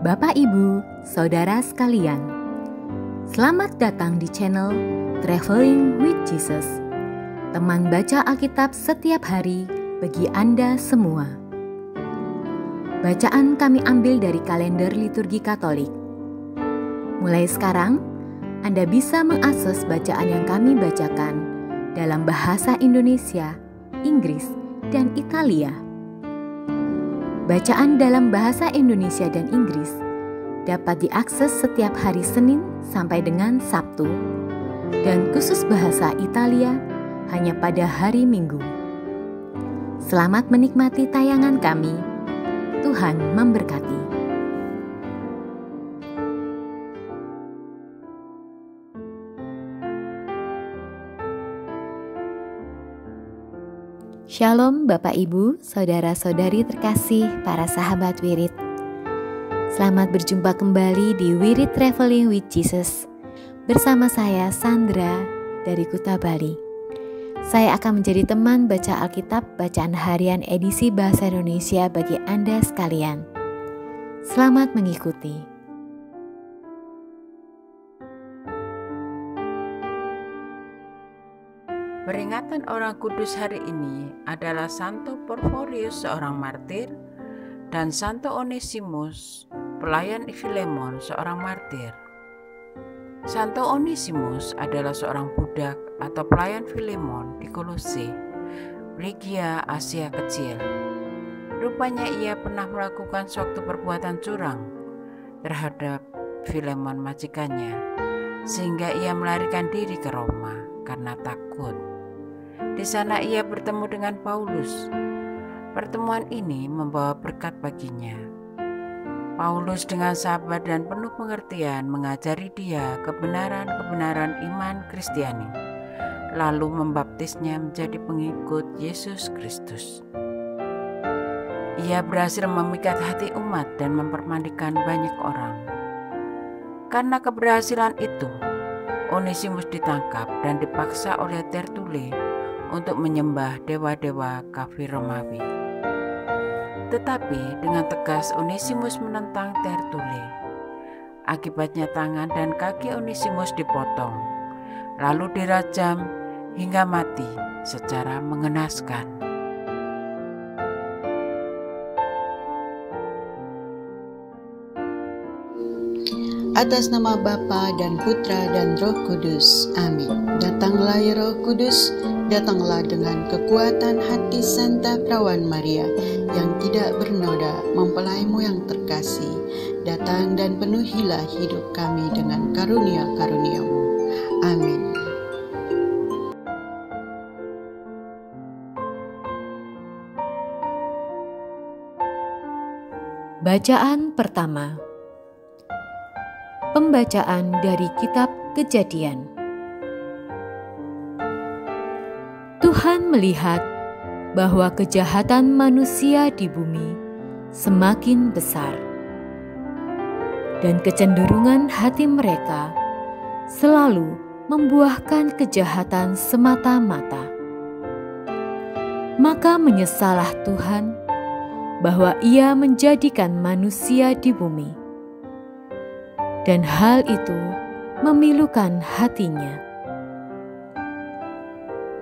Bapak, Ibu, Saudara sekalian, selamat datang di channel Traveling with Jesus, teman baca Alkitab setiap hari bagi Anda semua. Bacaan kami ambil dari kalender liturgi Katolik. Mulai sekarang, Anda bisa mengakses bacaan yang kami bacakan dalam bahasa Indonesia, Inggris, dan Italia. Bacaan dalam bahasa Indonesia dan Inggris dapat diakses setiap hari Senin sampai dengan Sabtu, dan khusus bahasa Italia hanya pada hari Minggu. Selamat menikmati tayangan kami. Tuhan memberkati. Shalom Bapak Ibu, Saudara-saudari terkasih, para sahabat Wirid. Selamat berjumpa kembali di Wirid Traveling with Jesus bersama saya Sandra dari Kuta Bali. Saya akan menjadi teman baca Alkitab bacaan harian edisi Bahasa Indonesia bagi Anda sekalian. Selamat mengikuti. Peringatan orang kudus hari ini adalah Santo Porforius, seorang martir, dan Santo Onesimus, pelayan Filemon, seorang martir. Santo Onesimus adalah seorang budak atau pelayan Filemon di Kolose, Frigia, Asia Kecil. Rupanya ia pernah melakukan suatu perbuatan curang terhadap Filemon majikannya, sehingga ia melarikan diri ke Roma karena takut. Di sana ia bertemu dengan Paulus. Pertemuan ini membawa berkat baginya. Paulus dengan sabar dan penuh pengertian mengajari dia kebenaran-kebenaran iman Kristiani, lalu membaptisnya menjadi pengikut Yesus Kristus. Ia berhasil memikat hati umat dan mempermandikan banyak orang. Karena keberhasilan itu, Onesimus ditangkap dan dipaksa oleh Tertule untuk menyembah dewa-dewa kafir Romawi. Tetapi dengan tegas Onesimus menentang Tertule. Akibatnya tangan dan kaki Onesimus dipotong, lalu dirajam hingga mati secara mengenaskan. Atas nama Bapa dan Putra dan Roh Kudus. Amin. Datanglah ya Roh Kudus, datanglah dengan kekuatan hati Santa Perawan Maria yang tidak bernoda, mempelaimu yang terkasih. Datang dan penuhilah hidup kami dengan karunia-karuniamu. Amin. Bacaan pertama. Pembacaan dari Kitab Kejadian. Tuhan melihat bahwa kejahatan manusia di bumi semakin besar, dan kecenderungan hati mereka selalu membuahkan kejahatan semata-mata. Maka menyesallah Tuhan bahwa Ia menjadikan manusia di bumi, dan hal itu memilukan hatinya.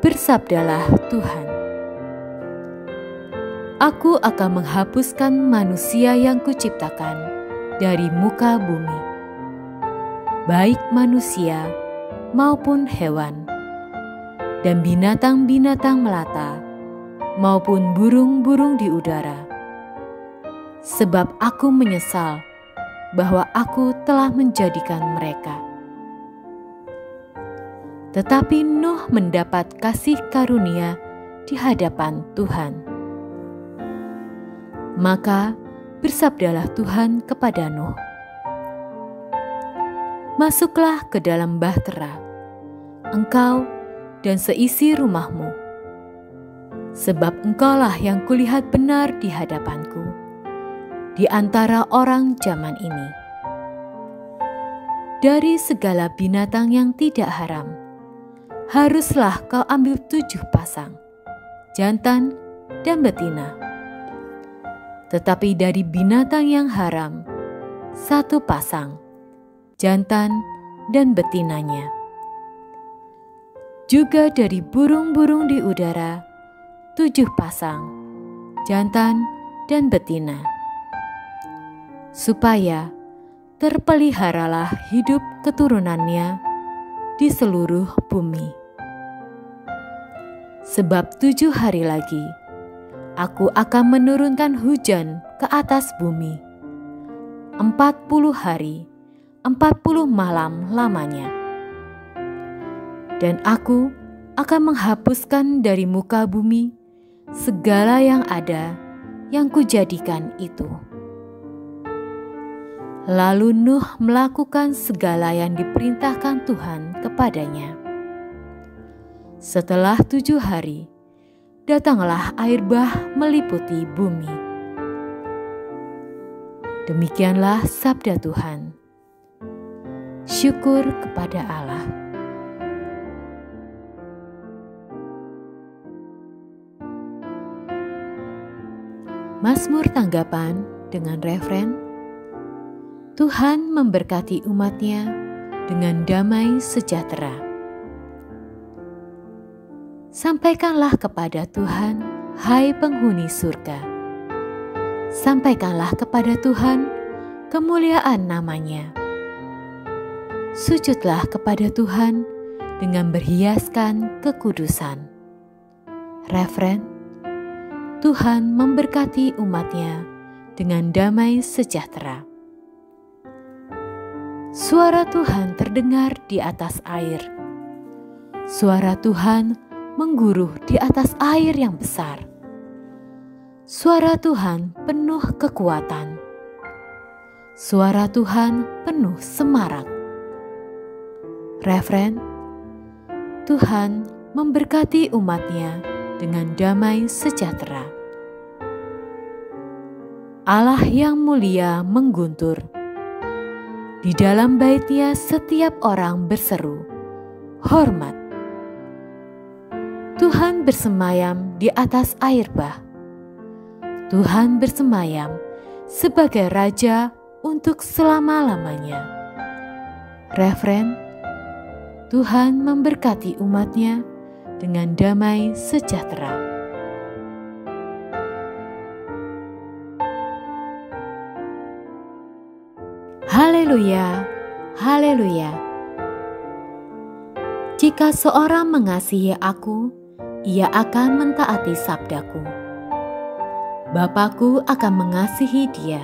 Bersabdalah Tuhan, Aku akan menghapuskan manusia yang kuciptakan dari muka bumi, baik manusia maupun hewan, dan binatang-binatang melata maupun burung-burung di udara. Sebab aku menyesal bahwa aku telah menjadikan mereka. Tetapi Nuh mendapat kasih karunia di hadapan Tuhan. Maka bersabdalah Tuhan kepada Nuh, Masuklah ke dalam bahtera, engkau dan seisi rumahmu, sebab engkaulah yang kulihat benar di hadapanku di antara orang zaman ini. Dari segala binatang yang tidak haram, haruslah kau ambil 7 pasang, jantan dan betina. Tetapi dari binatang yang haram, 1 pasang, jantan dan betinanya. Juga dari burung-burung di udara 7 pasang, jantan dan betina, supaya terpeliharalah hidup keturunannya di seluruh bumi. Sebab 7 hari lagi Aku akan menurunkan hujan ke atas bumi, 40 hari, 40 malam lamanya. Dan Aku akan menghapuskan dari muka bumi segala yang ada yang Kujadikan itu. Lalu Nuh melakukan segala yang diperintahkan Tuhan kepadanya. Setelah 7 hari, datanglah air bah meliputi bumi. Demikianlah sabda Tuhan. Syukur kepada Allah. Mazmur tanggapan dengan referen, Tuhan memberkati umat-Nya dengan damai sejahtera. Sampaikanlah kepada Tuhan, hai penghuni surga. Sampaikanlah kepada Tuhan kemuliaan nama-Nya. Sujudlah kepada Tuhan dengan berhiaskan kekudusan. Referen, Tuhan memberkati umat-Nya dengan damai sejahtera. Suara Tuhan terdengar di atas air. Suara Tuhan mengguruh di atas air yang besar. Suara Tuhan penuh kekuatan. Suara Tuhan penuh semarak. Referen, Tuhan memberkati umat-Nya dengan damai sejahtera. Allah yang mulia mengguntur. Di dalam bait-Nya setiap orang berseru, hormat. Tuhan bersemayam di atas air bah. Tuhan bersemayam sebagai Raja untuk selama-lamanya. Referen, Tuhan memberkati umat-Nya dengan damai sejahtera. Haleluya, haleluya. Jika seorang mengasihi Aku, ia akan mentaati sabdaku. Bapa-Ku akan mengasihi dia,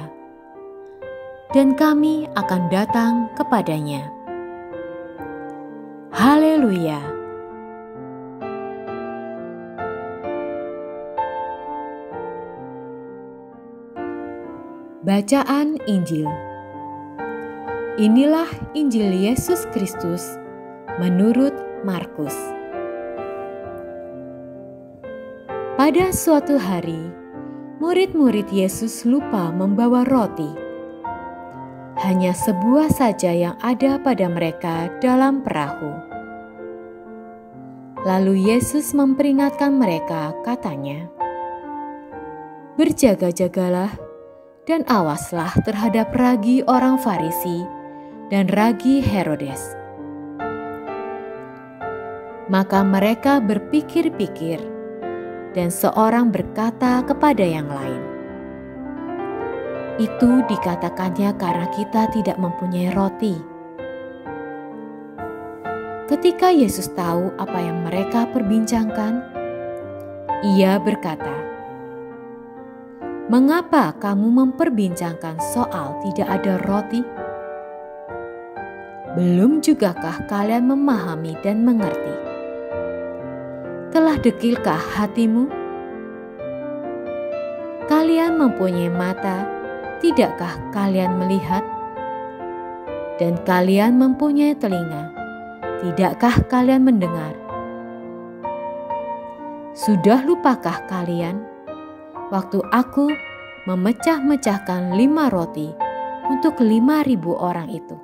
dan kami akan datang kepadanya. Haleluya. Bacaan Injil. Inilah Injil Yesus Kristus menurut Markus. Pada suatu hari, murid-murid Yesus lupa membawa roti. Hanya sebuah saja yang ada pada mereka dalam perahu. Lalu Yesus memperingatkan mereka, katanya, "Berjaga-jagalah dan awaslah terhadap ragi orang Farisi dan ragi Herodes." Maka mereka berpikir-pikir, dan seorang berkata kepada yang lain, "Itu dikatakannya karena kita tidak mempunyai roti." Ketika Yesus tahu apa yang mereka perbincangkan, Ia berkata, "Mengapa kamu memperbincangkan soal tidak ada roti? Belum jugakah kalian memahami dan mengerti? Telah dekilkah hatimu? Kalian mempunyai mata, tidakkah kalian melihat? Dan kalian mempunyai telinga, tidakkah kalian mendengar? Sudah lupakah kalian waktu Aku memecah-mecahkan 5 roti untuk 5.000 orang itu?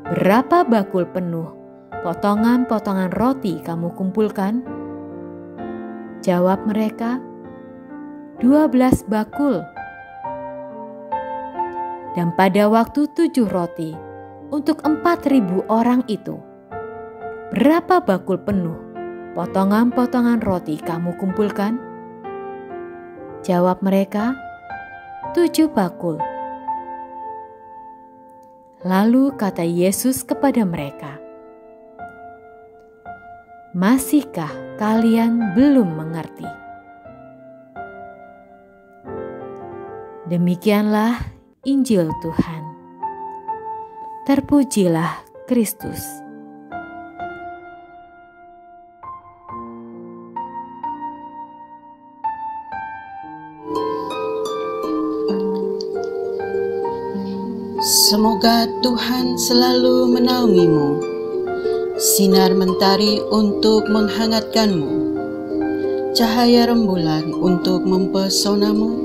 Berapa bakul penuh potongan-potongan roti kamu kumpulkan?" Jawab mereka, 12 bakul. Dan pada waktu 7 roti untuk 4.000 orang itu, berapa bakul penuh potongan-potongan roti kamu kumpulkan? Jawab mereka, 7 bakul. Lalu kata Yesus kepada mereka, masihkah kalian belum mengerti? Demikianlah Injil Tuhan. Terpujilah Kristus. Semoga Tuhan selalu menaungimu, sinar mentari untuk menghangatkanmu, cahaya rembulan untuk mempesonamu,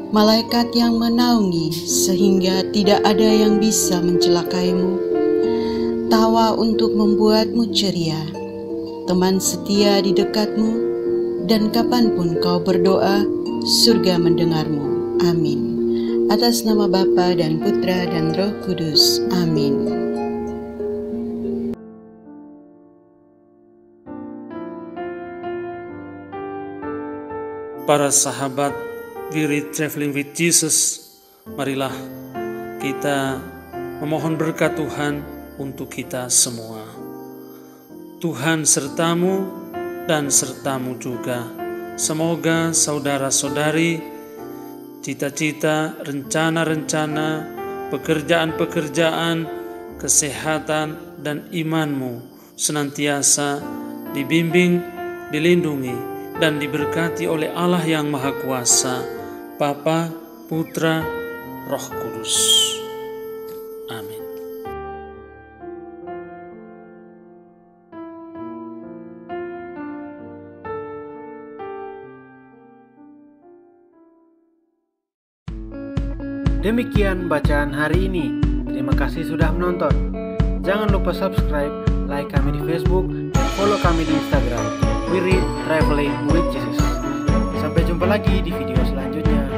malaikat yang menaungi sehingga tidak ada yang bisa mencelakaimu, tawa untuk membuatmu ceria, teman setia di dekatmu, dan kapanpun kau berdoa, surga mendengarmu. Amin. Atas nama Bapa dan Putra dan Roh Kudus. Amin. Para sahabat Wirid Traveling with Jesus, marilah kita memohon berkat Tuhan untuk kita semua. Tuhan sertamu dan sertamu juga. Semoga saudara-saudari, cita-cita, rencana-rencana, pekerjaan-pekerjaan, kesehatan, dan imanmu senantiasa dibimbing, dilindungi, dan diberkati oleh Allah yang Maha Kuasa, Bapa, Putra, Roh Kudus. Amin. Demikian bacaan hari ini. Terima kasih sudah menonton. Jangan lupa subscribe, like kami di Facebook, dan follow kami di Instagram. Wirid Traveling with Jesus. Sampai jumpa lagi di video selanjutnya.